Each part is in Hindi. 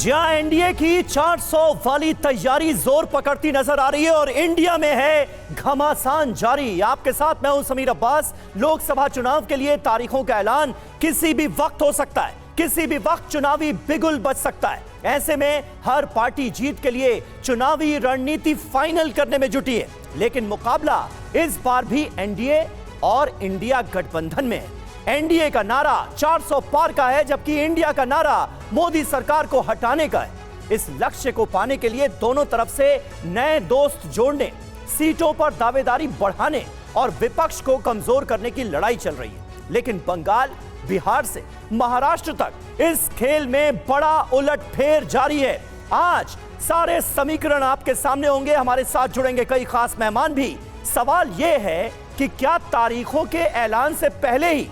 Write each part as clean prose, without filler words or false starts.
जी हां, एनडीए की 400 वाली तैयारी जोर पकड़ती नजर आ रही है और इंडिया में है घमासान जारी। आपके साथ मैं हूं समीर अब्बास। लोकसभा चुनाव के लिए तारीखों का ऐलान किसी भी वक्त हो सकता है, किसी भी वक्त चुनावी बिगुल बज सकता है। ऐसे में हर पार्टी जीत के लिए चुनावी रणनीति फाइनल करने में जुटी है, लेकिन मुकाबला इस बार भी एनडीए और इंडिया गठबंधन में है। एनडीए का नारा 400 पार का है, जबकि इंडिया का नारा मोदी सरकार को हटाने का है। इस लक्ष्य को पाने के लिए दोनों तरफ से नए दोस्त जोड़ने, सीटों पर दावेदारी बढ़ाने और विपक्ष को कमजोर करने की लड़ाई चल रही है। लेकिन बंगाल, बिहार से महाराष्ट्र तक इस खेल में बड़ा उलटफेर जारी है। आज सारे समीकरण आपके सामने होंगे, हमारे साथ जुड़ेंगे कई खास मेहमान भी। सवाल यह है कि क्या तारीखों के ऐलान से पहले ही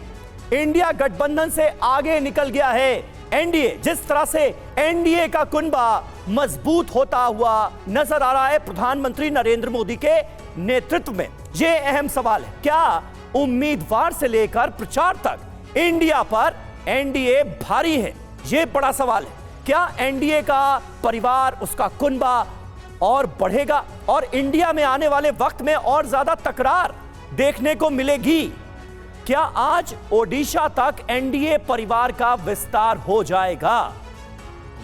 इंडिया गठबंधन से आगे निकल गया है एनडीए? जिस तरह से एनडीए का कुनबा मजबूत होता हुआ नजर आ रहा है प्रधानमंत्री नरेंद्र मोदी के नेतृत्व में, यह अहम सवाल है। क्या उम्मीदवार से लेकर प्रचार तक इंडिया पर एनडीए भारी है? यह बड़ा सवाल है। क्या एनडीए का परिवार, उसका कुनबा और बढ़ेगा और इंडिया में आने वाले वक्त में और ज्यादा तकरार देखने को मिलेगी? क्या आज ओडिशा तक एनडीए परिवार का विस्तार हो जाएगा?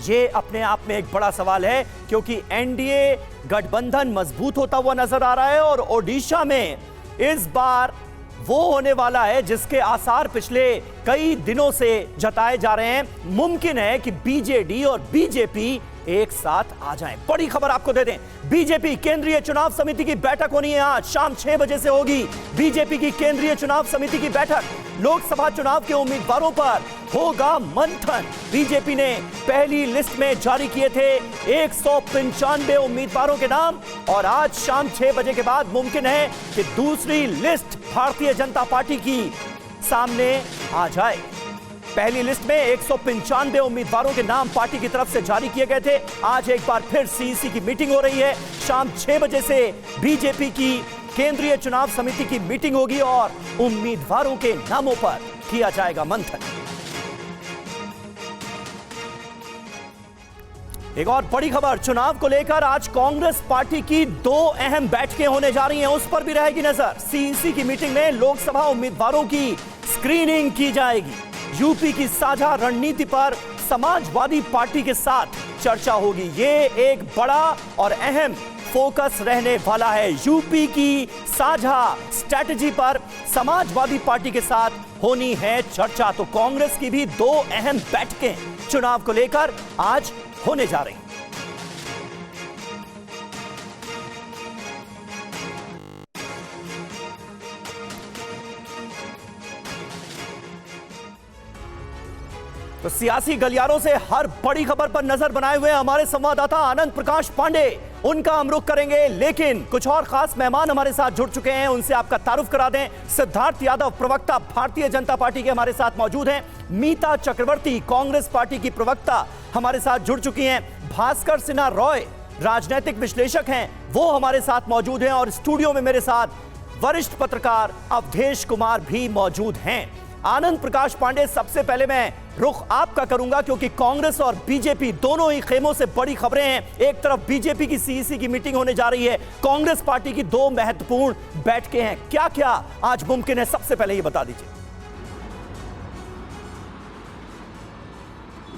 यह अपने आप में एक बड़ा सवाल है, क्योंकि एनडीए गठबंधन मजबूत होता हुआ नजर आ रहा है और ओडिशा में इस बार वो होने वाला है जिसके आसार पिछले कई दिनों से जताए जा रहे हैं। मुमकिन है कि बीजेडी और बीजेपी एक साथ आ जाएं। बड़ी खबर आपको दे दें, बीजेपी केंद्रीय चुनाव समिति की बैठक होनी है। आज शाम 6 बजे से होगी बीजेपी की केंद्रीय चुनाव समिति की बैठक। लोकसभा चुनाव के उम्मीदवारों पर होगा मंथन। बीजेपी ने पहली लिस्ट में जारी किए थे 195 उम्मीदवारों के नाम और आज शाम 6 बजे के बाद मुमकिन है कि दूसरी लिस्ट भारतीय जनता पार्टी की सामने आ जाए। पहली लिस्ट में 195 उम्मीदवारों के नाम पार्टी की तरफ से जारी किए गए थे। आज एक बार फिर सीईसी की मीटिंग हो रही है। शाम 6 बजे से बीजेपी की केंद्रीय चुनाव समिति की मीटिंग होगी और उम्मीदवारों के नामों पर किया जाएगा मंथन। एक और बड़ी खबर, चुनाव को लेकर आज कांग्रेस पार्टी की 2 अहम बैठकें होने जा रही हैं, उस पर भी रहेगी नजर। सीईसी की मीटिंग में लोकसभा उम्मीदवारों की स्क्रीनिंग की जाएगी। यूपी की साझा रणनीति पर समाजवादी पार्टी के साथ चर्चा होगी। ये एक बड़ा और अहम फोकस रहने वाला है। यूपी की साझा स्ट्रैटेजी पर समाजवादी पार्टी के साथ होनी है चर्चा। तो कांग्रेस की भी 2 अहम बैठकें चुनाव को लेकर आज होने जा रही हैं। तो सियासी गलियारों से हर बड़ी खबर पर नजर बनाए हुए हमारे संवाददाता आनंद प्रकाश पांडे, उनका हम रुख करेंगे। लेकिन कुछ और खास मेहमान हमारे साथ जुड़ चुके हैं, उनसे आपका तारुफ करा दें। सिद्धार्थ यादव, प्रवक्ता भारतीय जनता पार्टी के, हमारे साथ मौजूद हैं। मीता चक्रवर्ती, कांग्रेस पार्टी की प्रवक्ता, हमारे साथ जुड़ चुकी हैं। भास्कर सिन्हा रॉय, राजनीतिक विश्लेषक हैं, वो हमारे साथ मौजूद हैं। और स्टूडियो में मेरे साथ वरिष्ठ पत्रकार अवधेश कुमार भी मौजूद हैं। आनंद प्रकाश पांडे, सबसे पहले मैं रुख आपका करूंगा, क्योंकि कांग्रेस और बीजेपी दोनों ही खेमों से बड़ी खबरें हैं। एक तरफ बीजेपी की सीईसी की मीटिंग होने जा रही है, कांग्रेस पार्टी की 2 महत्वपूर्ण बैठकें हैं। क्या क्या आज मुमकिन है, सबसे पहले ये बता दीजिए।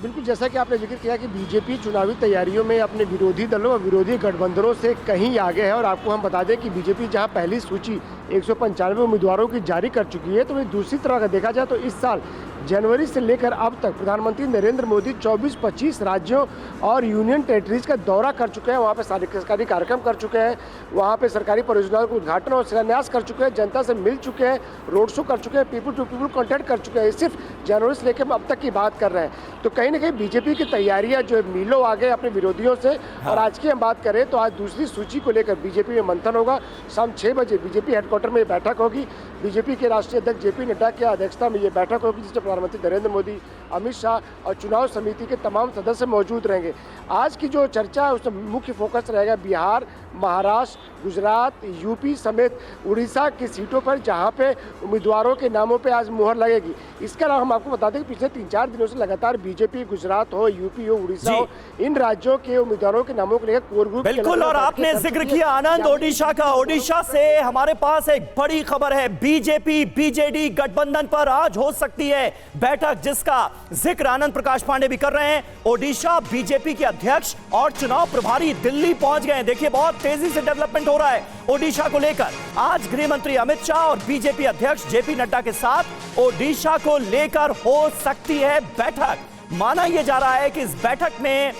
बिल्कुल, जैसा कि आपने जिक्र किया कि बीजेपी चुनावी तैयारियों में अपने विरोधी दलों और विरोधी गठबंधनों से कहीं आगे है। और आपको हम बता दें कि बीजेपी जहां पहली सूची 195 उम्मीदवारों की जारी कर चुकी है, तो वहीं दूसरी तरह अगर देखा जाए तो इस साल जनवरी से लेकर अब तक प्रधानमंत्री नरेंद्र मोदी 24-25 राज्यों और यूनियन टेरिटरीज का दौरा कर चुके हैं। वहाँ पे सरकारी कार्यक्रम कर चुके हैं, वहाँ पे सरकारी परियोजनाओं का उद्घाटन और शिलान्यास कर चुके हैं, जनता से मिल चुके हैं, रोड शो कर चुके हैं, पीपल टू पीपल कॉन्टैक्ट कर चुके हैं। सिर्फ जनवरी से लेकर अब तक की बात कर रहे हैं। तो कहीं ना कहीं बीजेपी की तैयारियाँ जो है मीलों आगे अपने विरोधियों से। और आज की हम बात करें तो आज दूसरी सूची को लेकर बीजेपी में मंथन होगा। शाम 6 बजे बीजेपी हेडक्वार्टर में बैठक होगी। बीजेपी के राष्ट्रीय अध्यक्ष जेपी नड्डा की अध्यक्षता में ये बैठक होगी, जिसमें प्रधानमंत्री नरेंद्र मोदी, अमित शाह और चुनाव समिति के तमाम सदस्य मौजूद रहेंगे। आज की जो चर्चा है उसमें मुख्य फोकस रहेगा बिहार, महाराष्ट्र, गुजरात, यूपी समेत उड़ीसा की सीटों पर, जहां पे उम्मीदवारों के नामों पे आज मुहर लगेगी। इसके अलावा हम आपको बता दें कि पिछले 3-4 दिनों से लगातार बीजेपी गुजरात हो, यूपी हो, उड़ीसा हो, इन राज्यों के उम्मीदवारों के नामों को लेकर कोर ग्रुप बिल्कुल। और आपने जिक्र किया आनंद ओडिशा का। ओडिशा से हमारे पास एक बड़ी खबर है। बीजेपी बीजेडी गठबंधन पर आज हो सकती है बैठक, जिसका जिक्र आनंद प्रकाश पांडे भी कर रहे हैं। ओडिशा बीजेपी के अध्यक्ष और चुनाव प्रभारी दिल्ली पहुंच गए। देखिए बहुत तेजी से डेवलपमेंट हो रहा है ओडिशा को लेकर। आज गृह मंत्री अमित शाह और बीजेपी अध्यक्ष जेपी नड्डा के साथ ओडिशा को लेकर हो सकती है बैठक। माना यह जा रहा है कि इस बैठक में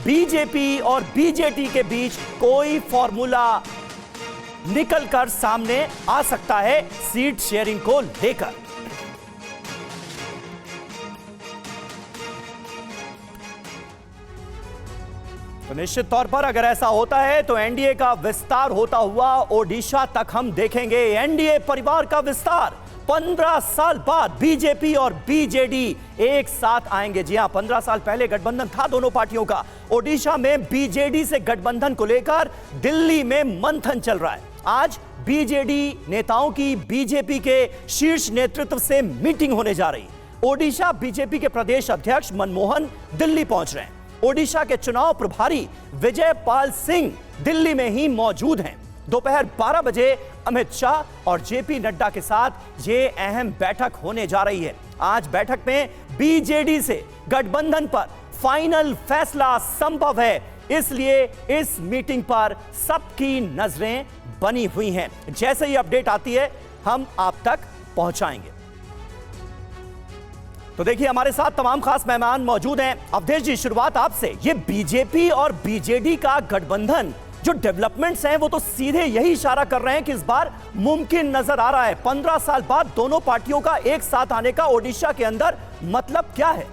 बीजेपी और बीजेडी के बीच कोई फॉर्मूला निकलकर सामने आ सकता है सीट शेयरिंग को लेकर। तो निश्चित तौर पर अगर ऐसा होता है तो एनडीए का विस्तार होता हुआ ओडिशा तक हम देखेंगे। एनडीए परिवार का विस्तार 15 साल बाद बीजेपी और बीजेडी एक साथ आएंगे। जी हां, 15 साल पहले गठबंधन था दोनों पार्टियों का। ओडिशा में बीजेडी से गठबंधन को लेकर दिल्ली में मंथन चल रहा है। आज बीजेडी नेताओं की बीजेपी के शीर्ष नेतृत्व से मीटिंग होने जा रही। ओडिशा बीजेपी के प्रदेश अध्यक्ष मनमोहन दिल्ली पहुंच रहे हैं। ओडिशा के चुनाव प्रभारी विजय पाल सिंह दिल्ली में ही मौजूद हैं। दोपहर 12 बजे अमित शाह और जेपी नड्डा के साथ ये अहम बैठक होने जा रही है। आज बैठक में बीजेडी से गठबंधन पर फाइनल फैसला संभव है, इसलिए इस मीटिंग पर सबकी नजरें बनी हुई हैं। जैसे ही अपडेट आती है हम आप तक पहुंचाएंगे। तो देखिए हमारे साथ तमाम खास मेहमान मौजूद हैं। अवधेश जी, शुरुआत आपसे। ये बीजेपी और बीजेडी का गठबंधन, जो डेवलपमेंट्स हैं वो तो सीधे यही इशारा कर रहे हैं कि इस बार मुमकिन नजर आ रहा है। 15 साल बाद दोनों पार्टियों का एक साथ आने का ओडिशा के अंदर मतलब क्या है?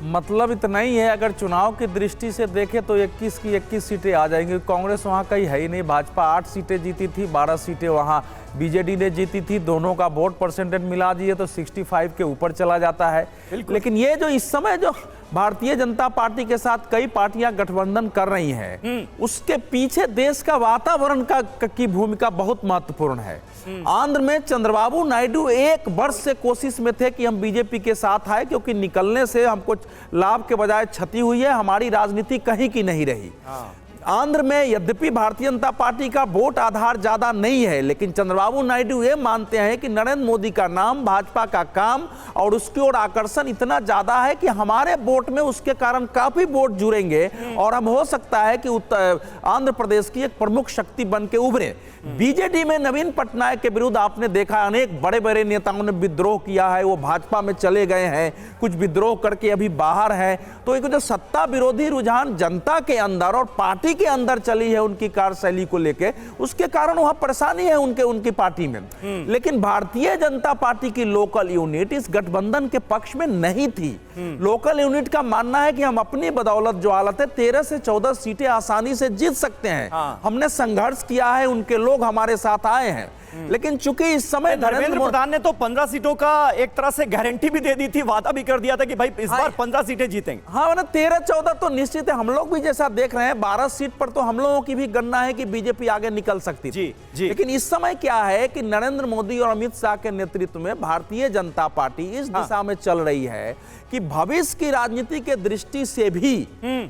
मतलब इतना ही है, अगर चुनाव की दृष्टि से देखें तो 21 की 21 सीटें आ जाएंगी। कांग्रेस वहाँ कहीं है ही नहीं। भाजपा 8 सीटें जीती थी, 12 सीटें वहाँ बीजेडी ने जीती थी। दोनों का वोट परसेंटेज मिला दिए तो 65 के ऊपर चला जाता है। लेकिन ये जो इस समय जो भारतीय जनता पार्टी के साथ कई पार्टियां गठबंधन कर रही हैं, उसके पीछे देश का वातावरण की भूमिका बहुत महत्वपूर्ण है। आंध्र में चंद्रबाबू नायडू 1 वर्ष से कोशिश में थे कि हम बीजेपी के साथ आए, क्योंकि निकलने से हमको लाभ के बजाय क्षति हुई है, हमारी राजनीति कहीं की नहीं रही। आंध्र में यद्यपि भारतीय जनता पार्टी का वोट आधार ज्यादा नहीं है, लेकिन चंद्रबाबू नायडू ये मानते हैं कि नरेंद्र मोदी का नाम, भाजपा का काम और उसकी ओर आकर्षण इतना ज्यादा है कि हमारे वोट में उसके कारण काफी वोट जुड़ेंगे और हम हो सकता है कि आंध्र प्रदेश की एक प्रमुख शक्ति बन के उभरे। बीजेडी में नवीन पटनायक के विरुद्ध आपने देखा अनेक बड़े बड़े नेताओं ने विद्रोह किया है, वो भाजपा में चले गए हैं, कुछ विद्रोह करके अभी बाहर है। तो एक जो सत्ता विरोधी रुझान जनता के अंदर और पार्टी के अंदर चली है उनकी कार्यशैली को लेके, उसके कारण वहां परेशानी है उनकी पार्टी में। लेकिन भारतीय जनता पार्टी की लोकल यूनिट इस गठबंधन के पक्ष में नहीं थी। लोकल यूनिट का मानना है कि हम अपनी बदौलत जो हालत है 13 से 14 सीटें आसानी से जीत सकते हैं। हमने संघर्ष किया है, उनके लोग हमारे साथ आए हैं। लेकिन चूंकि इस समय धर्मेंद्र प्रधान ने तो 15 सीटों का एक तरह से गारंटी भी दे दी थी, वादा भी कर दिया था कि भाई इस बार 15 सीटें जीतेंगे। हाँ, मतलब 13-14 तो निश्चित है। हम लोग भी जैसा देख रहे हैं 12 सीट पर तो हम लोगों की भी गणना है कि बीजेपी आगे निकल सकती थी। जी। लेकिन इस समय क्या है कि नरेंद्र मोदी और अमित शाह के नेतृत्व में भारतीय जनता पार्टी इस दिशा में चल रही है कि भविष्य की राजनीति के दृष्टि से भी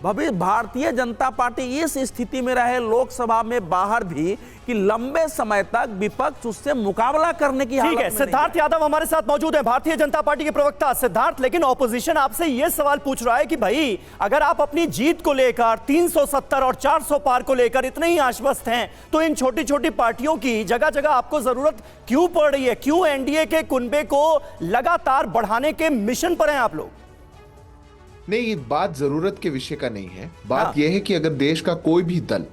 भविष्य भारतीय जनता पार्टी इस स्थिति में रहे लोकसभा में बाहर भी कि लंबे समय तक विपक्ष उससे मुकाबला करने की हालत में नहीं है। सिद्धार्थ यादव हमारे साथ मौजूद हैं, भारतीय जनता पार्टी के प्रवक्ता। सिद्धार्थ, लेकिन ऑपोजिशन आपसे यह सवाल पूछ रहा है कि भाई अगर आप अपनी जीत को लेकर 370 और 400 पार को लेकर इतने ही आश्वस्त हैं, तो इन छोटी छोटी पार्टियों की जगह जगह आपको जरूरत क्यों पड़ रही है? क्यों एनडीए के कुनबे को लगातार बढ़ाने के मिशन पर हैं आप लोग? नहीं, ये बात जरूरत के विषय का नहीं है। बात यह है कि अगर देश का कोई भी दल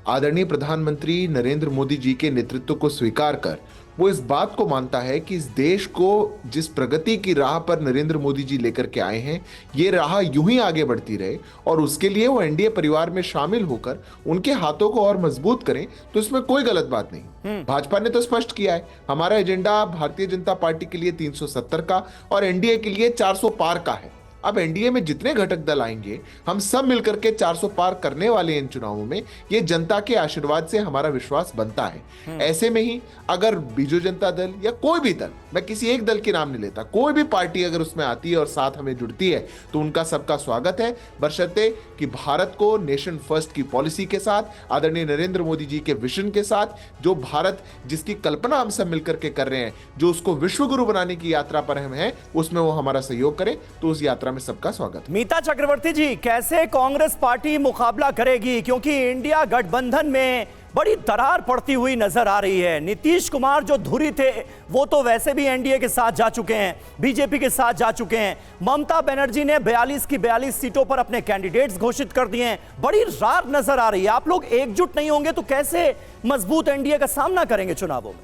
आदरणीय प्रधानमंत्री नरेंद्र मोदी जी के नेतृत्व को स्वीकार कर वो इस बात को मानता है कि इस देश को जिस प्रगति की राह पर नरेंद्र मोदी जी लेकर के आए हैं, ये राह यूं ही आगे बढ़ती रहे और उसके लिए वो एनडीए परिवार में शामिल होकर उनके हाथों को और मजबूत करें, तो इसमें कोई गलत बात नहीं। भाजपा ने तो स्पष्ट किया है, हमारा एजेंडा भारतीय जनता पार्टी के लिए 370 का और एनडीए के लिए 400 पार का है। अब एनडीए में जितने घटक दल आएंगे, हम सब मिलकर के 400 पार करने वाले इन चुनावों में, ये जनता के आशीर्वाद से हमारा विश्वास बनता है। ऐसे में ही अगर बीजू जनता दल या कोई भी दल, मैं किसी एक दल के नाम नहीं लेता, कोई भी पार्टी अगर उसमें आती है और साथ हमें जुड़ती है, तो उनका सबका स्वागत है, बशर्ते कि भारत को नेशन फर्स्ट की पॉलिसी के साथ, आदरणीय नरेंद्र मोदी जी के विजन के साथ, जो भारत जिसकी कल्पना हम सब मिलकर के कर रहे हैं, जो उसको विश्वगुरु बनाने की यात्रा पर हम हैं, उसमें वो हमारा सहयोग करे, तो उस यात्रा में सबका स्वागत। मीता चक्रवर्ती जी, कैसे कांग्रेस पार्टी मुकाबला करेगी, क्योंकि इंडिया गठबंधन में बड़ी दरार पड़ती हुई नजर आ रही है। नीतीश कुमार जो धुरी थे वो तो वैसे भी एनडीए के साथ जा चुके हैं, बीजेपी के साथ जा चुके हैं। ममता बनर्जी ने 42 की 42 सीटों पर अपने कैंडिडेट्स घोषित कर दिए हैं। बड़ी रार नजर आ रही है। आप लोग एकजुट नहीं होंगे तो कैसे मजबूत एनडीए का सामना करेंगे चुनावों में?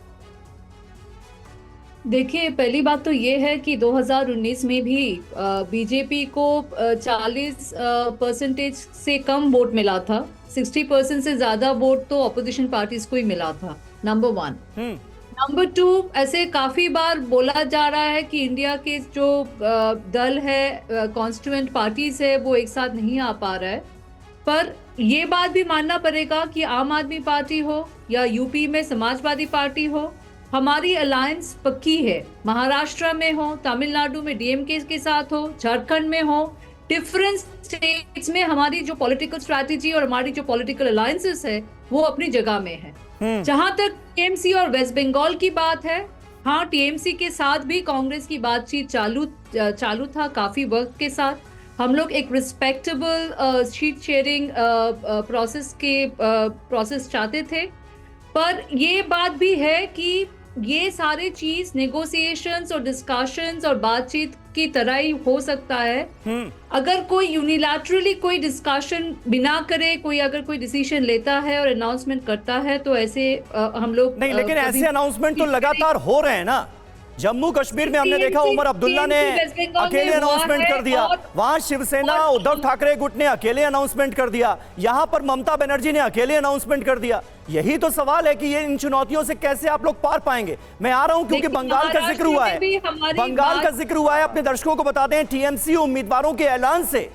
देखिए, पहली बात तो ये है कि 2019 में भी बीजेपी को 40% से कम वोट मिला था। 60% से ज्यादा वोट तो ऑपोजिशन पार्टीज को ही मिला था, नंबर 1। नंबर 2, ऐसे काफी बार बोला जा रहा है कि इंडिया के जो दल है, कॉन्स्टिट्यूएंट पार्टीज है, वो एक साथ नहीं आ पा रहा है। पर ये बात भी मानना पड़ेगा कि आम आदमी पार्टी हो या यूपी में समाजवादी पार्टी हो, हमारी अलायंस पक्की है। महाराष्ट्र में हो, तमिलनाडु में डीएमके के साथ हो, झारखंड में हो, डिफरेंट स्टेट्स में हमारी जो पॉलिटिकल स्ट्रैटेजी और हमारी जो पॉलिटिकल अलायंसेस है वो अपनी जगह में है। जहां तक टीएमसी और वेस्ट बंगाल की बात है, हाँ, टीएमसी के साथ भी कांग्रेस की बातचीत चालू था काफी वक्त के साथ। हम लोग एक रिस्पेक्टेबल शीट शेयरिंग प्रोसेस चाहते थे, पर ये बात भी है कि ये सारे चीज नेगोशिएशंस और डिस्कशंस और बातचीत की तरह ही हो सकता है। अगर कोई यूनिलैटरली कोई डिस्कशन बिना करे अगर कोई डिसीजन लेता है और अनाउंसमेंट करता है, तो ऐसे हम लोग नहीं, लेकिन ऐसे अनाउंसमेंट तो लगातार हो रहे हैं ना। जम्मू कश्मीर में हमने देखा उमर अब्दुल्ला ने अकेले अनाउंसमेंट कर दिया, वहां शिवसेना उद्धव ठाकरे गुट ने अकेले अनाउंसमेंट कर दिया, यहां पर ममता बनर्जी ने अकेले अनाउंसमेंट कर दिया। यही तो सवाल है कि ये इन चुनौतियों से कैसे आप लोग पार पाएंगे। मैं आ रहा हूं क्योंकि बंगाल का जिक्र हुआ है, अपने दर्शकों को बता दें, टीएमसी उम्मीदवारों के ऐलान से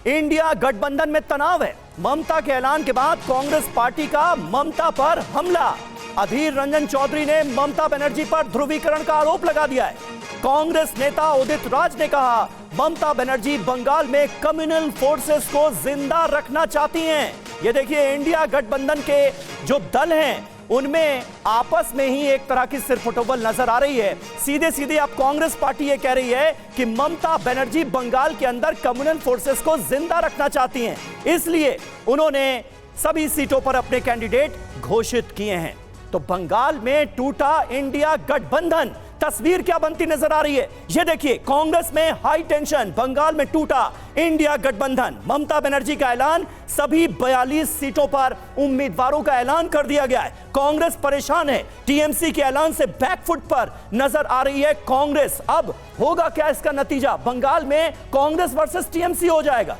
इंडिया गठबंधन में तनाव है। ममता के ऐलान के बाद कांग्रेस पार्टी का ममता पर हमला। अधीर रंजन चौधरी ने ममता बनर्जी पर ध्रुवीकरण का आरोप लगा दिया है। कांग्रेस नेता उदित राज ने कहा, ममता बनर्जी बंगाल में कम्युनल फोर्सेस को जिंदा रखना चाहती हैं। ये देखिए, इंडिया गठबंधन के जो दल हैं उनमें आपस में ही एक तरह की सिरफुटबल नजर आ रही है। सीधे सीधे अब कांग्रेस पार्टी ये कह रही है कि ममता बनर्जी बंगाल के अंदर कम्युनल फोर्सेस को जिंदा रखना चाहती हैं, इसलिए उन्होंने सभी सीटों पर अपने कैंडिडेट घोषित किए हैं। तो बंगाल में टूटा इंडिया गठबंधन, तस्वीर क्या बनती नजर आ रही है? ये देखिए, कांग्रेस में हाई टेंशन, बंगाल में टूटा इंडिया गठबंधन। ममता बनर्जी का ऐलान, सभी 42 सीटों पर उम्मीदवारों का ऐलान कर दिया गया है। कांग्रेस परेशान है, टीएमसी के ऐलान से बैकफुट पर नजर आ रही है कांग्रेस। अब होगा क्या इसका नतीजा? बंगाल में कांग्रेस वर्सेस टीएमसी हो जाएगा।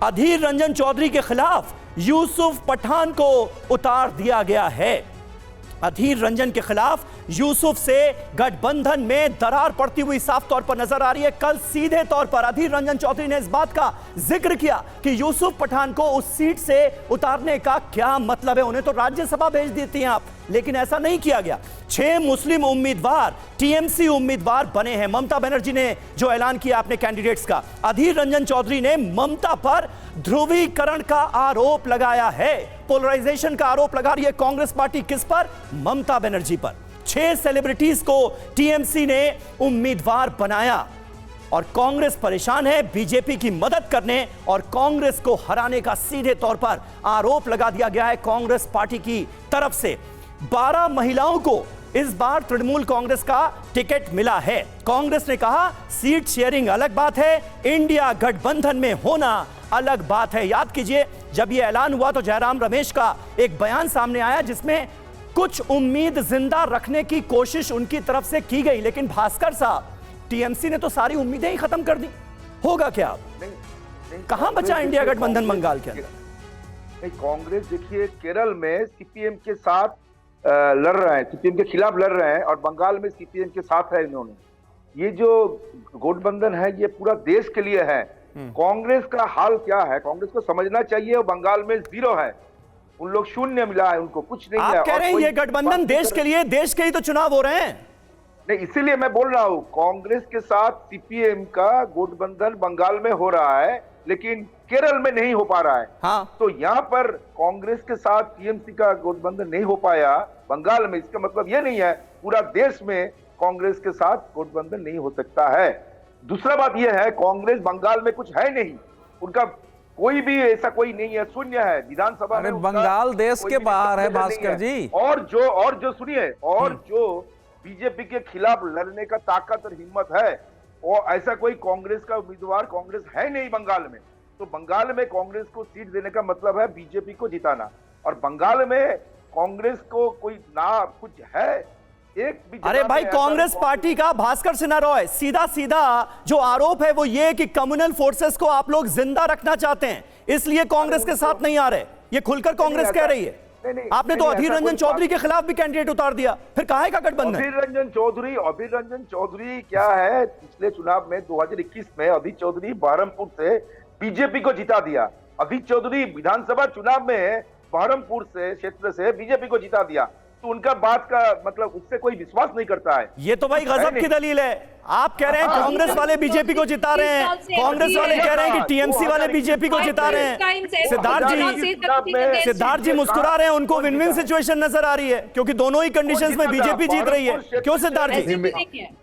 अधीर रंजन चौधरी के खिलाफ यूसुफ पठान को उतार दिया गया है। अधीर रंजन के खिलाफ यूसुफ से गठबंधन में दरार पड़ती हुई साफ तौर पर नजर आ रही है। कल सीधे तौर पर अधीर रंजन चौधरी ने इस बात का जिक्र किया कि यूसुफ पठान को उस सीट से उतारने का क्या मतलब है, उन्हें तो राज्यसभा भेज देती हैं आप, लेकिन ऐसा नहीं किया गया। 6 मुस्लिम उम्मीदवार टीएमसी उम्मीदवार बने हैं। ममता बनर्जी ने जो ऐलान किया अपने कैंडिडेट्स का, अधीर रंजन चौधरी ने ममता पर ध्रुवीकरण का आरोप लगाया है, पोलराइजेशन का आरोप लगा रही है कांग्रेस पार्टी। किस पर? ममता बनर्जी पर। 6 सेलिब्रिटीज को टीएमसी ने उम्मीदवार बनाया और कांग्रेस परेशान है। बीजेपी की मदद करने और कांग्रेस को हराने का सीधे तौर पर आरोप लगा दिया गया है कांग्रेस पार्टी की तरफ से। 12 महिलाओं को इस बार तृणमूल कांग्रेस का टिकट मिला है। कांग्रेस ने कहा, सीट शेयरिंग अलग बात है, इंडिया गठबंधन में होना अलग बात है। याद कीजिए, जब यह ऐलान हुआ तो जयराम रमेश का एक बयान सामने आया जिसमें कुछ उम्मीद जिंदा रखने की कोशिश उनकी तरफ से की गई, लेकिन भास्कर साहब, टीएमसी ने तो सारी उम्मीदें ही खत्म कर दी। होगा क्या? कहां बचा इंडिया गठबंधन बंगाल के अंदर? नहीं, कांग्रेस देखिए केरल में सीपीएम के साथ लड़ रहे हैं, सीपीएम के खिलाफ लड़ रहे हैं, और बंगाल में सीपीएम के साथ है इन्होंने। ये जो गठबंधन है ये पूरा देश के लिए है। कांग्रेस का हाल क्या है, कांग्रेस को समझना चाहिए। वो बंगाल में 0 है, उन लोग शून्य मिला है, उनको कुछ नहीं है। आप कह रहे हैं ये गठबंधन देश के लिए, देश के ही तो चुनाव हो रहे हैं। नहीं, इसीलिए मैं बोल रहा हूं कांग्रेस के साथ सीपीएम का गठबंधन बंगाल में हो रहा है, लेकिन केरल में नहीं हो पा रहा है। हाँ। तो यहाँ पर कांग्रेस के साथ टीएमसी का गठबंधन नहीं हो पाया बंगाल में, इसका मतलब यह नहीं है पूरा देश में कांग्रेस के साथ गठबंधन नहीं हो सकता है। दूसरा बात यह है, कांग्रेस बंगाल में कुछ है नहीं, उनका कोई भी ऐसा कोई नहीं है, शून्य है। विधानसभा में बंगाल देश के बाहर है भास्कर जी। और जो सुनिए, और जो बीजेपी के खिलाफ लड़ने का ताकत और हिम्मत है, और ऐसा कोई कांग्रेस का उम्मीदवार कांग्रेस है नहीं बंगाल में। तो बंगाल में कांग्रेस को सीट देने का मतलब है बीजेपी को जिताना, और बंगाल में कांग्रेस को कोई ना कुछ है एक भी। अरे भाई, कांग्रेस पार्टी का भास्कर सिन्हा रॉय सीधा सीधा जो आरोप है वो ये कि कम्युनल फोर्सेस को आप लोग जिंदा रखना चाहते हैं, इसलिए कांग्रेस के साथ नहीं आ रहे। ये खुलकर कांग्रेस कह रही है। आपने तो अधीर रंजन चौधरी के खिलाफ भी कैंडिडेट उतार दिया, फिर कहां है का गठबंधन? अधीर रंजन चौधरी क्या है, पिछले चुनाव में 2021 में अधीर चौधरी बहरमपुर से बीजेपी को जिता दिया। अधीर चौधरी विधानसभा चुनाव में बहरमपुर से क्षेत्र से बीजेपी को जिता दिया। तो उनका बात का मतलब उससे कोई विश्वास नहीं करता है। ये तो भाई गजब की दलील है। आप कह रहे हैं कांग्रेस वाले बीजेपी को जिता रहे हैं, कांग्रेस वाले कह रहे हैं कि टीएमसी वाले बीजेपी को जिता रहे हैं। सिद्धार्थ जी मुस्कुरा रहे हैं, उनको विन विन सिचुएशन नजर आ रही है, क्योंकि दोनों ही कंडीशंस में बीजेपी जीत रही है। क्यों सिद्धार्थ जी?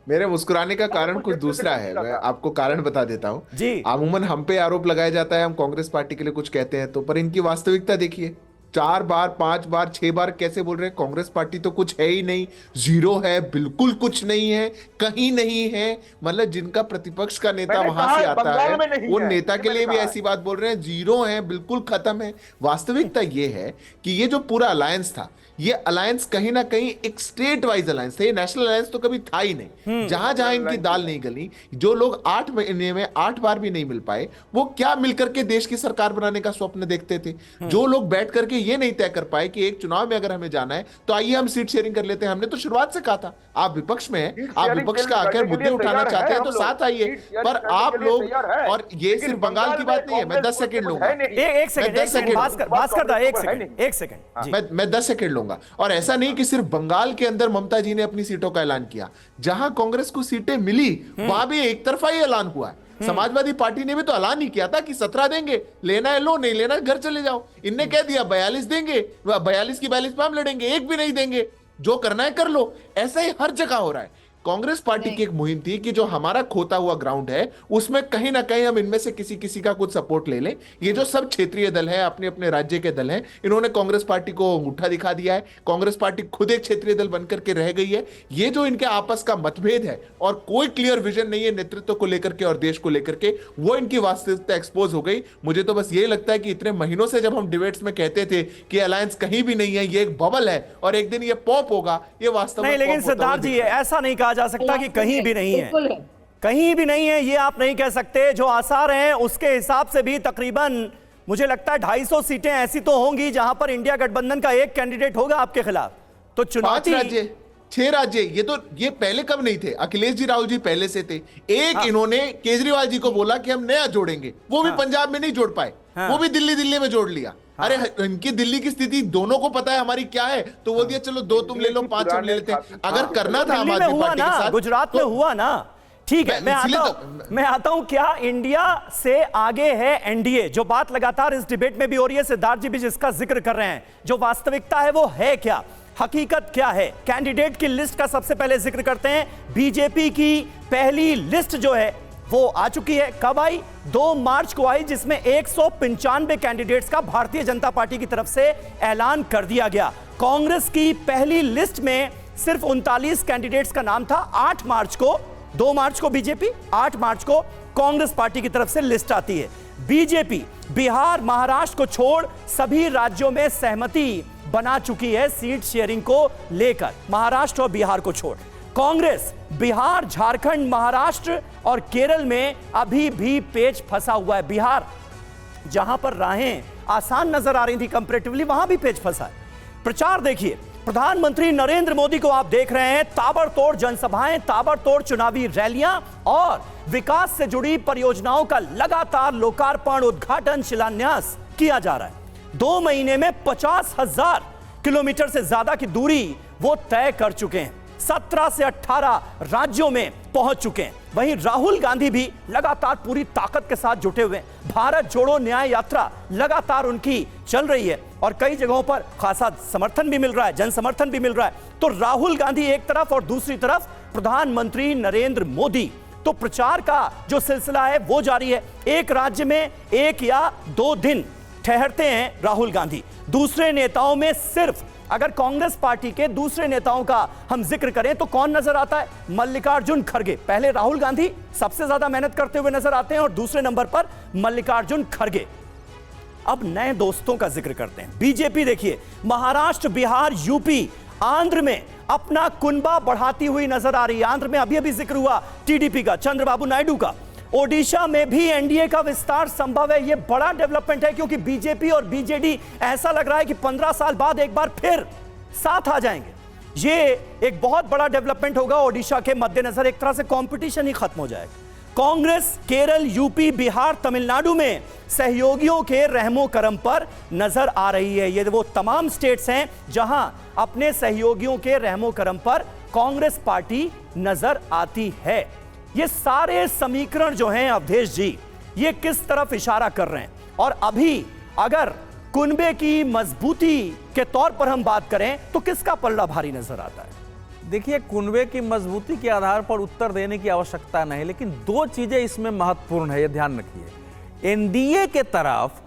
मेरे मुस्कुराने का कारण कुछ दूसरा है, मैं आपको कारण बता देता हूँ जी। अमूमन हम पे आरोप लगाया जाता है, हम कांग्रेस पार्टी के लिए कुछ कहते हैं तो, पर इनकी वास्तविकता देखिए। 4 बार 5 बार 6 बार कैसे बोल रहे हैं कांग्रेस पार्टी तो कुछ है ही नहीं, 0 है, बिल्कुल कुछ नहीं है, कहीं नहीं है। मतलब जिनका प्रतिपक्ष का नेता वहां से आता है उन नेता के लिए भी ऐसी बात बोल रहे हैं, 0 है, बिल्कुल खत्म है। वास्तविकता ये है कि ये जो पूरा अलायंस था, ये अलायंस कहीं ना कहीं एक स्टेट वाइज अलायंस था, ये नेशनल अलायंस तो कभी था ही नहीं। जहां जहां इनकी दाल नहीं गली, जो लोग 8 महीने में 8 बार भी नहीं मिल पाए, वो क्या मिलकर के देश की सरकार बनाने का स्वप्न देखते थे? जो लोग बैठ करके ये नहीं तय कर पाए कि एक चुनाव में अगर हमें जाना है तो आइए हम सीट शेयरिंग कर लेते हैं। हमने तो शुरुआत से कहा था आप विपक्ष में हैं, आप विपक्ष का आकर मुद्दे उठाना चाहते हैं तो साथ आइए, पर आप लोग, और ये सिर्फ बंगाल की बात नहीं है। मैं 10 सेकंड लूंगा, एक सेकंड भास्कर दा, एक सेकंड मैं 10 सेकंड लूंगा। और ऐसा नहीं कि सिर्फ बंगाल के अंदर ममता जी ने अपनी सीटों का ऐलान किया, जहां कांग्रेस को सीटें मिली वहां भी एक तरफा ही ऐलान हुआ है। समाजवादी पार्टी ने भी तो ऐलान ही किया था कि 17 देंगे, लेना है लो, नहीं लेना है घर चले जाओ। इनने कह दिया 42 देंगे, 42 की 42 पे हम लड़ेंगे, एक भी नहीं देंगे, जो करना है कर लो। ऐसा ही हर जगह हो रहा है। कांग्रेस पार्टी की एक मुहिम थी कि जो हमारा खोता हुआ ग्राउंड है उसमें कहीं ना कहीं हम इनमें से किसी का कुछ सपोर्ट ले लें। ये जो सब क्षेत्रीय दल है, अपने अपने राज्य के दल हैं, इन्होंने कांग्रेस पार्टी को अंगूठा दिखा दिया है। कांग्रेस पार्टी खुद एक क्षेत्रीय दल बनकर के रह गई है। ये जो इनके आपस का मतभेद है और कोई क्लियर विजन नहीं है नेतृत्व को लेकर के और देश को लेकर के, वो इनकी वास्तविकता एक्सपोज हो गई। मुझे तो बस ये लगता है कि इतने महीनों से जब हम डिबेट्स में कहते थे कि अलायंस कहीं भी नहीं है, ये एक बबल है और एक दिन ये पॉप होगा, ये वास्तव में नहीं। लेकिन सिद्धार्थ जी, ऐसा नहीं कहा जा सकता कि कहीं भी नहीं है, कहीं भी नहीं है, ये आप नहीं कह सकते। जो आसार हैं उसके हिसाब से भी तकरीबन मुझे लगता है 250 सीटें ऐसी तो होंगी जहां पर इंडिया गठबंधन का एक कैंडिडेट होगा आपके खिलाफ। तो चुनौती 6 राज्य, ये पहले कब नहीं थे? अखिलेश जी राहुल जी पहले से थे। एक इन्होंने केजरीवाल जी को बोला कि हम नया जोड़ेंगे, वो भी पंजाब में नहीं जोड़ पाए, वो भी दिल्ली में जोड़ लिया। अरे इनकी दिल्ली की स्थिति दोनों को पता है हमारी क्या है, तो वो दिया चलो 2 तुम ले लो, 5 हम ले लेते हैं। अगर करना था आम आदमी पार्टी के साथ, गुजरात में हुआ ना, ठीक है। मैं आता हूं क्या इंडिया से आगे है एनडीए? जो बात लगातार इस डिबेट में भी हो रही है, सिद्धार्थ जी भी जिसका जिक्र कर रहे हैं, जो वास्तविकता है वो है क्या, हकीकत क्या है? कैंडिडेट की लिस्ट का सबसे पहले जिक्र करते हैं। बीजेपी की पहली लिस्ट जो है वो आ चुकी है। कब आई? 2 मार्च को आई, जिसमें 195 कैंडिडेट्स का भारतीय जनता पार्टी की तरफ से ऐलान कर दिया गया। कांग्रेस की पहली लिस्ट में सिर्फ 39 कैंडिडेट्स का नाम था। 8 मार्च को, 2 मार्च को बीजेपी, 8 मार्च को कांग्रेस पार्टी की तरफ से लिस्ट आती है। बीजेपी बिहार, महाराष्ट्र को छोड़ सभी राज्यों में सहमति बना चुकी है सीट शेयरिंग को लेकर, महाराष्ट्र और बिहार को छोड़। कांग्रेस बिहार, झारखंड, महाराष्ट्र और केरल में अभी भी पेच फंसा हुआ है। बिहार जहां पर राहें आसान नजर आ रही थी कंपैरेटिवली, वहां भी पेच फंसा है। प्रचार देखिए, प्रधानमंत्री नरेंद्र मोदी को आप देख रहे हैं, ताबड़तोड़ जनसभाएं, ताबड़तोड़ चुनावी रैलियां और विकास से जुड़ी परियोजनाओं का लगातार लोकार्पण, उद्घाटन, शिलान्यास किया जा रहा है। 2 महीने में 50,000 किलोमीटर से ज्यादा की दूरी वो तय कर चुके हैं, 17 से 18 राज्यों में पहुंच चुके हैं। वहीं राहुल गांधी भी लगातार पूरी ताकत के साथ जुटे हुए हैं। भारत जोड़ो न्याय यात्रा लगातार उनकी चल रही है और कई जगहों पर खासा समर्थन भी मिल रहा है, जन समर्थन भी मिल रहा है। तो राहुल गांधी एक तरफ और दूसरी तरफ प्रधानमंत्री नरेंद्र मोदी, तो प्रचार का जो सिलसिला है वो जारी है। एक राज्य में 1 या 2 दिन ठहरते हैं राहुल गांधी। दूसरे नेताओं में सिर्फ, अगर कांग्रेस पार्टी के दूसरे नेताओं का हम जिक्र करें तो कौन नजर आता है? मल्लिकार्जुन खड़गे। पहले राहुल गांधी सबसे ज्यादा मेहनत करते हुए नजर आते हैं और दूसरे नंबर पर मल्लिकार्जुन खड़गे। अब नए दोस्तों का जिक्र करते हैं। बीजेपी देखिए, महाराष्ट्र, बिहार, यूपी, आंध्र में अपना कुनबा बढ़ाती हुई नजर आ रही है। आंध्र में अभी अभी जिक्र हुआ टीडीपी का, चंद्रबाबू नायडू का। ओडिशा में भी एनडीए का विस्तार संभव है। यह बड़ा डेवलपमेंट है क्योंकि बीजेपी और बीजेडी ऐसा लग रहा है कि 15 साल बाद एक बार फिर साथ आ जाएंगे। यह एक बहुत बड़ा डेवलपमेंट होगा ओडिशा के मद्देनजर, एक तरह से कंपटीशन ही खत्म हो जाएगा। कांग्रेस केरल, यूपी, बिहार, तमिलनाडु में सहयोगियों के रहमो करम पर नजर आ रही है। ये वो तमाम स्टेट्स हैं जहां अपने सहयोगियों के रहमो करम पर कांग्रेस पार्टी नजर आती है। ये सारे समीकरण जो हैं अवधेश जी, ये किस तरफ इशारा कर रहे हैं? और अभी अगर कुनबे की मजबूती के तौर पर हम बात करें तो किसका पल्ला भारी नजर आता है? देखिए, कुनबे की मजबूती के आधार पर उत्तर देने की आवश्यकता नहीं, लेकिन 2 चीजें इसमें महत्वपूर्ण है, ये ध्यान रखिए। एनडीए के तरफ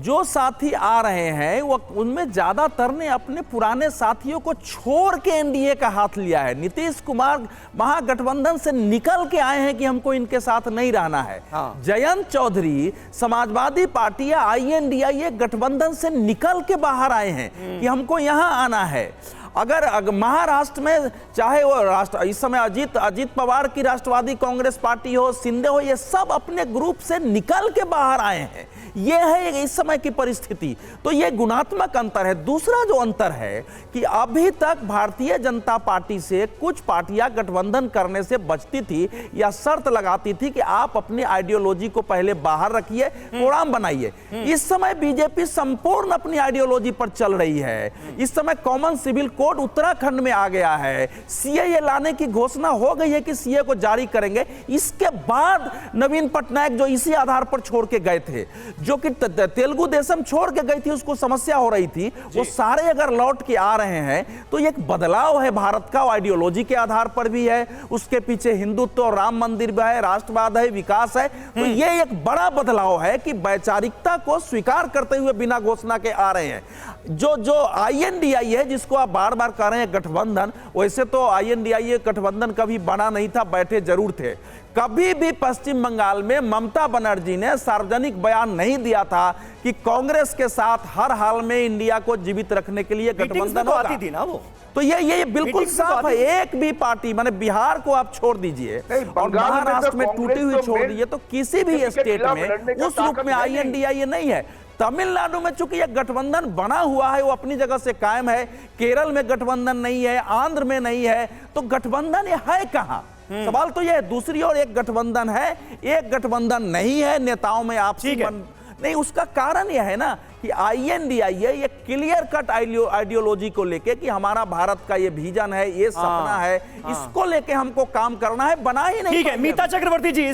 जो साथी आ रहे हैं वो उनमें ज्यादातर ने अपने पुराने साथियों को छोड़ के एनडीए का हाथ लिया है। नीतीश कुमार महागठबंधन से निकल के आए हैं कि हमको इनके साथ नहीं रहना है। जयंत चौधरी समाजवादी पार्टी या आईएनडीआईए गठबंधन से निकल के बाहर आए हैं कि हमको यहां आना है। अगर महाराष्ट्र में चाहे वो राष्ट्र इस समय अजीत पवार की राष्ट्रवादी कांग्रेस पार्टी हो, शिंदे हो, ये सब अपने ग्रुप से निकल के बाहर आए हैं। ये है इस समय की परिस्थिति। तो ये गुणात्मक अंतर है। दूसरा जो अंतर है कि अभी तक भारतीय जनता पार्टी से कुछ पार्टियां गठबंधन करने से बचती थी या शर्त लगाती थी कि आप अपनी आइडियोलॉजी को पहले बाहर रखिए, प्रोग्राम बनाइए। इस समय बीजेपी संपूर्ण अपनी आइडियोलॉजी पर चल रही है। इस समय कॉमन सिविल कोड उत्तराखंड में आ गया है। सीएए लाने की घोषणा हो गई है कि सीए को जारी करेंगे। इसके बाद नवीन पटनायक जो इसी आधार पर छोड़ के गए थे, जो कि तेलुगु देशम छोड़ के गई थी, उसको समस्या हो रही थी, वो सारे अगर लौट के आ रहे हैं तो एक बदलाव है भारत का। आइडियोलॉजी के आधार पर भी है, उसके पीछे हिंदुत्व और राम मंदिर भी है, राष्ट्रवाद है, विकास है। तो ये एक बड़ा बदलाव है कि वैचारिकता को स्वीकार करते हुए बिना घोषणा के आ रहे हैं। जो आईएनडीआईए है, जिसको आप बार बार कह रहे हैं गठबंधन, वैसे तो आईएनडीआईए गठबंधन कभी बना नहीं था, बैठे जरूर थे। कभी भी पश्चिम बंगाल में ममता बनर्जी ने सार्वजनिक बयान नहीं दिया था कि कांग्रेस के साथ हर हाल में इंडिया को जीवित रखने के लिए गठबंधन होगा। आती थी ना वो। तो ये बिल्कुल साफ है। एक भी पार्टी, माने बिहार को आप छोड़ दीजिए और महाराष्ट्र में टूटी हुई छोड़ दीजिए, तो किसी भी स्टेट में उस रूप में आईएनडीआईए नहीं है। तमिलनाडु में चूंकि यह गठबंधन बना हुआ है, वो अपनी जगह से कायम है। केरल में गठबंधन नहीं है, आंध्र में नहीं है, तो गठबंधन ये है कहां? सवाल तो यह है। दूसरी ओर एक गठबंधन है, एक गठबंधन नहीं है, नेताओं में आपसी नहीं। उसका कारण यह है ना कि आईएनडीआईए ये क्लियर कट आइडियोलॉजी को लेके कि हमारा भारत का ये विजन है, ये सपना है, इसको लेके हमको काम करना है, बना ही नहीं। ठीक है, मीता चक्रवर्ती जी,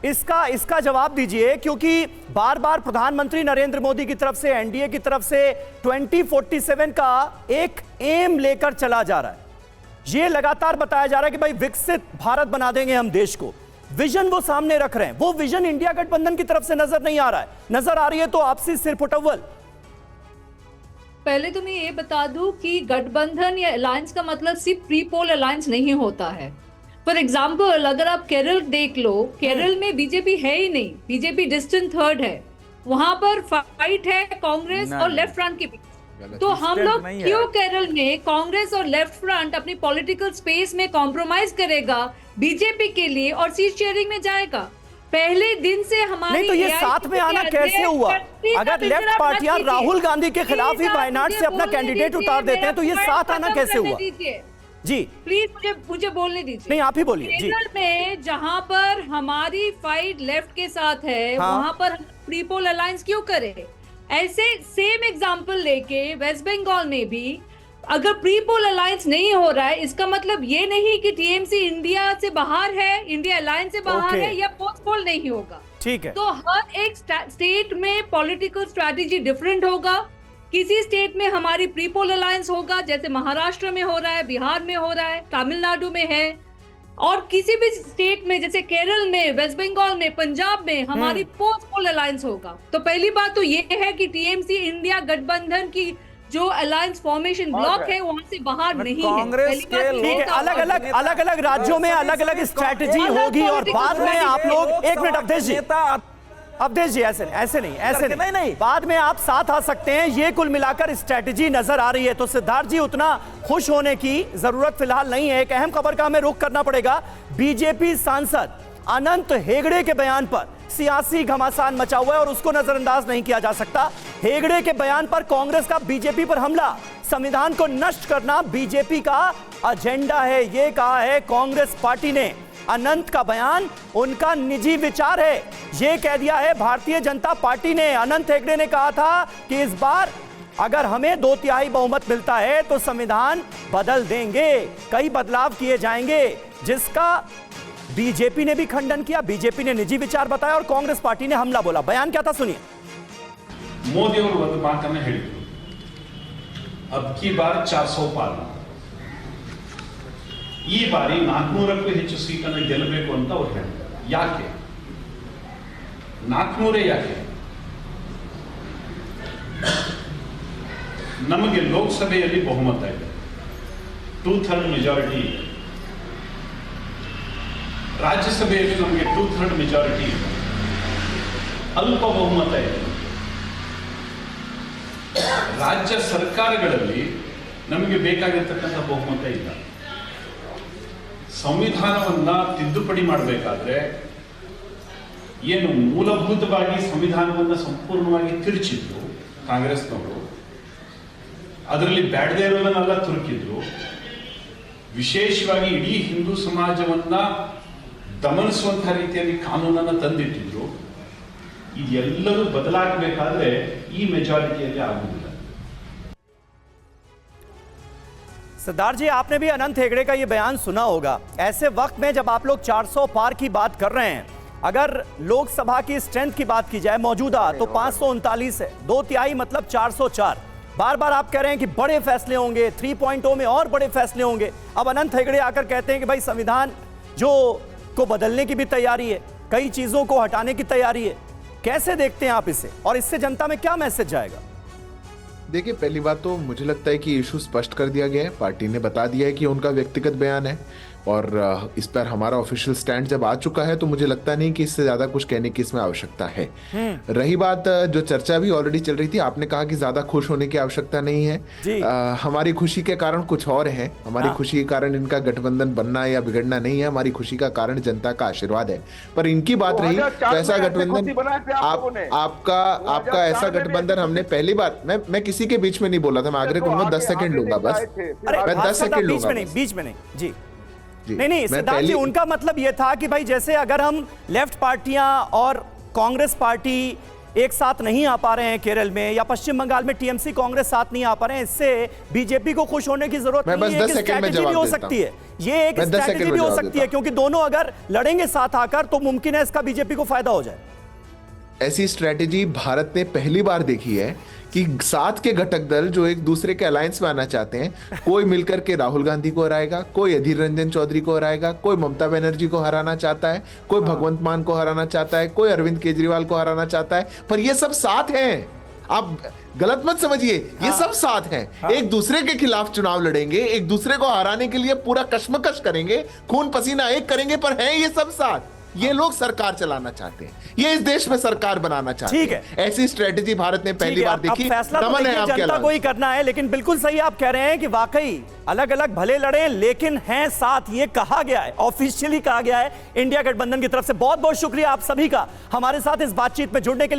इसका जवाब दीजिए, क्योंकि बार बार प्रधानमंत्री नरेंद्र मोदी की तरफ से, एनडीए की तरफ से 2047 का एक एम लेकर चला जा रहा है। ये लगातार बताया जा रहा है कि भाई विकसित भारत बना देंगे हम देश को। विजन वो सामने रख रहे हैं। वो विजन इंडिया गठबंधन की तरफ से नजर नहीं आ रहा है। नजर आ रही है तो आपसी सिरपुटव्वल। पहले तो मैं ये बता दूं कि गठबंधन या अलायंस का मतलब सिर्फ प्री पोल अलायंस नहीं होता है। फॉर एग्जाम्पल, अगर आप केरल देख लो, केरल में बीजेपी है ही नहीं, बीजेपी डिस्टेंट थर्ड है। वहां पर फाइट है कांग्रेस और लेफ्ट फ्रंट के बीच। तो हम Extent लोग नहीं है। क्यों केरल में कांग्रेस और लेफ्ट फ्रंट अपनी पॉलिटिकल स्पेस में कॉम्प्रोमाइज करेगा बीजेपी के लिए और सीट शेयरिंग में जाएगा? पहले दिन से हमारी नहीं तो ये AICC साथ में आना के कैसे अध्यक्ष हुआ? प्लीज अगर आप लेफ्ट इंटरप्ट पार्टियां मत कीजिए। राहुल गांधी के खिलाफ ही प्लीज आप वायनाड मुझे से अपना बोलने कैंडिडेट दीजिए, उतार देते हैं, तो ये मेरा साथ आना खत्म कैसे करने हुआ? दीजिए। जी प्लीज मुझे बोलने दीजिए। नहीं, आप ही बोलिए जी। केरल में जहां पर हमारी फाइट लेफ्ट के साथ है, हाँ। वहां पर प्री पोल अलायंस क्यों करे? ऐसे सेम एग्जांपल लेके वेस्ट बंगाल में भी अगर प्री पोल अलायंस नहीं हो रहा है, इसका मतलब ये नहीं कि टीएमसी इंडिया से बाहर है, इंडिया अलायंस से बाहर Okay. है, या पोस्ट पोल नहीं होगा। ठीक है। तो हर एक स्टेट में पॉलिटिकल स्ट्रैटेजी डिफरेंट होगा। किसी स्टेट में हमारी प्री पोल अलायंस होगा, जैसे महाराष्ट्र में हो रहा है, बिहार में हो रहा है, तमिलनाडु में है, और किसी भी स्टेट में जैसे केरल में, वेस्ट बंगाल में, पंजाब में हमारी पोस्ट पोल अलायंस होगा। तो पहली बात तो ये है कि टीएमसी इंडिया गठबंधन की जो अलायंस फॉर्मेशन ब्लॉक है वहां से बाहर नहीं है। कांग्रेस पहली के बात ये लोग ठीक है, होगा। अलग अलग राज्यों में अलग अलग स्ट्रैटेजी होगी और बाद में आप लोग, एक मिनट अवधेश जी, अवधेश जी, ऐसे नहीं, बाद में आप साथ आ सकते हैं। ये कुल मिलाकर स्ट्रैटेजी नजर आ रही है। तो सिद्धार्थ जी, उतना खुश होने की जरूरत फिलहाल नहीं है। एक अहम खबर का हमें रुख करना पड़ेगा। बीजेपी सांसद अनंत हेगड़े के बयान पर सियासी घमासान मचा हुआ है और उसको नजरअंदाज नहीं किया जा सकता। हेगड़े के बयान पर कांग्रेस का बीजेपी पर हमला, संविधान को नष्ट करना बीजेपी का एजेंडा है, ये कहा है कांग्रेस पार्टी ने। अनंत का बयान उनका निजी विचार है, ये कह दिया है भारतीय जनता पार्टी ने। अनंत हेगड़े ने कहा था कि इस बार अगर हमें 2/3 बहुमत मिलता है तो संविधान बदल देंगे, कई बदलाव किए जाएंगे, जिसका बीजेपी ने भी खंडन किया। बीजेपी ने निजी विचार बताया और कांग्रेस पार्टी ने हमला बोला। बयान क्या था, सुनिए। ಮೋದಿ ಅವರು ಒಂದು ಮಾತನ್ನ ಹೇಳಿದ್ರು, ಅಬ್ ಕಿ ಬಾರ್ 400 ಪಾರ್, ಈ ಬಾರಿ 400ಕ್ಕೂ ಹೆಚ್ಚು ಸೀಟನ್ನು ಗೆಲ್ಲಬೇಕು ಅಂತ ಅವರು ಹೇಳಿದ್ರು. ಯಾಕೆ 400 ಯಾಕೆ? ನಮಗೆ ಲೋಕಸಭೆಯಲ್ಲಿ ಬಹುಮತ ಇದೆ, 2/3 ಮೆಜಾರಿಟಿ ಇದೆ. ರಾಜ್ಯಸಭೆಯಲ್ಲಿ ನಮಗೆ 2/3 ಮೆಜಾರಿಟಿ ಇದೆ, ಅಲ್ಪ ಬಹುಮತ ಇದೆ. ರಾಜ್ಯ ಸರ್ಕಾರಗಳಲ್ಲಿ ನಮಗೆ ಬೇಕಾಗಿರ್ತಕ್ಕಂಥ ಬಹುಮತ ಇಲ್ಲ. ಸಂವಿಧಾನವನ್ನ ತಿದ್ದುಪಡಿ ಮಾಡಬೇಕಾದ್ರೆ ಏನು ಮೂಲಭೂತವಾಗಿ ಸಂವಿಧಾನವನ್ನ ಸಂಪೂರ್ಣವಾಗಿ ತಿರುಚಿದ್ರು ಕಾಂಗ್ರೆಸ್ನವರು, ಅದರಲ್ಲಿ ಬ್ಯಾಡದೇ ಇರೋದನ್ನೆಲ್ಲ ತುರುಕಿದ್ರು, ವಿಶೇಷವಾಗಿ ಇಡೀ ಹಿಂದೂ ಸಮಾಜವನ್ನ ದಮನಿಸುವಂತಹ ರೀತಿಯಲ್ಲಿ ಕಾನೂನನ್ನು ತಂದಿಟ್ಟಿದ್ರು. ಇದೆಲ್ಲವೂ ಬದಲಾಗಬೇಕಾದ್ರೆ ಈ ಮೆಜಾರಿಟಿಯಲ್ಲಿ ಆಗುವುದಿಲ್ಲ. सिद्धार्थ जी, आपने भी अनंत हेगड़े का ये बयान सुना होगा। ऐसे वक्त में जब आप लोग 400 पार की बात कर रहे हैं, अगर लोकसभा की स्ट्रेंथ की बात की जाए मौजूदा, तो 539 है, 2/3 मतलब 404। बार बार आप कह रहे हैं कि बड़े फैसले होंगे, 3.0 में और बड़े फैसले होंगे। अब अनंत हेगड़े आकर कहते हैं कि भाई संविधान जो को बदलने की भी तैयारी है, कई चीजों को हटाने की तैयारी है। कैसे देखते हैं आप इसे, और इससे जनता में क्या मैसेज जाएगा? देखिए, पहली बात तो मुझे लगता है कि इशू स्पष्ट कर दिया गया है। पार्टी ने बता दिया है कि उनका व्यक्तिगत बयान है और इस पर हमारा ऑफिशियल स्टैंड जब आ चुका है तो मुझे लगता नहीं कि इससे ज्यादा कुछ कहने की इसमें आवश्यकता है। रही बात जो चर्चा भी ऑलरेडी चल रही थी, आपने कहा कि ज्यादा खुश होने की आवश्यकता नहीं है। हमारी खुशी के कारण कुछ और है। हमारी खुशी के कारण इनका गठबंधन बनना या बिगड़ना नहीं है, हमारी खुशी का कारण जनता का आशीर्वाद है। पर इनकी बात रही, तो ऐसा गठबंधन आपका ऐसा गठबंधन हमने पहली बार, मैं किसी के बीच में नहीं बोला था, मैं आग्रह करूंगा 10 सेकंड लूंगा बस, मैं 10 सेकंड लूंगा, बीच में नहीं जी। नहीं सिद्धार्थ जी, उनका मतलब यह था कि भाई जैसे अगर हम लेफ्ट पार्टियां और कांग्रेस पार्टी एक साथ नहीं आ पा रहे हैं केरल में, या पश्चिम बंगाल में टीएमसी कांग्रेस साथ नहीं आ पा रहे हैं, इससे बीजेपी को खुश होने की जरूरत नहीं है। स्ट्रैटेजी भी हो सकती है, ये एक स्ट्रैटेजी भी हो सकती है, क्योंकि दोनों अगर लड़ेंगे साथ आकर तो मुमकिन है इसका बीजेपी को फायदा हो जाए। ऐसी स्ट्रैटेजी भारत ने पहली बार देखी है कि साथ के घटक दल जो एक दूसरे के अलायंस में आना चाहते हैं, कोई मिलकर के राहुल गांधी को हराएगा, कोई अधीर रंजन चौधरी को हराएगा, कोई ममता बनर्जी को हराना चाहता है, कोई भगवंत मान को हराना चाहता है, कोई अरविंद केजरीवाल को हराना चाहता है, पर ये सब साथ हैं। आप गलत मत समझिए, ये सब साथ हैं। एक दूसरे के खिलाफ चुनाव लड़ेंगे, एक दूसरे को हराने के लिए पूरा कश्मकश करेंगे, खून पसीना एक करेंगे, पर हैं ये सब साथ। ये लोग सरकार चलाना चाहते हैं, ये इस देश में सरकार बनाना चाहते ठीक हैं। ऐसी स्ट्रेटेजी भारत ने पहली बार देखी। फैसला तो नमन है देखिए आपके जनता अलावा। को ही करना है, लेकिन बिल्कुल सही आप कह रहे हैं कि वाकई अलग अलग भले लड़े लेकिन हैं साथ, ये कहा गया है, ऑफिशियली कहा गया है इंडिया गठबंधन की तरफ से। बहुत बहुत शुक्रिया आप सभी का हमारे साथ इस बातचीत में जुड़ने के लिए।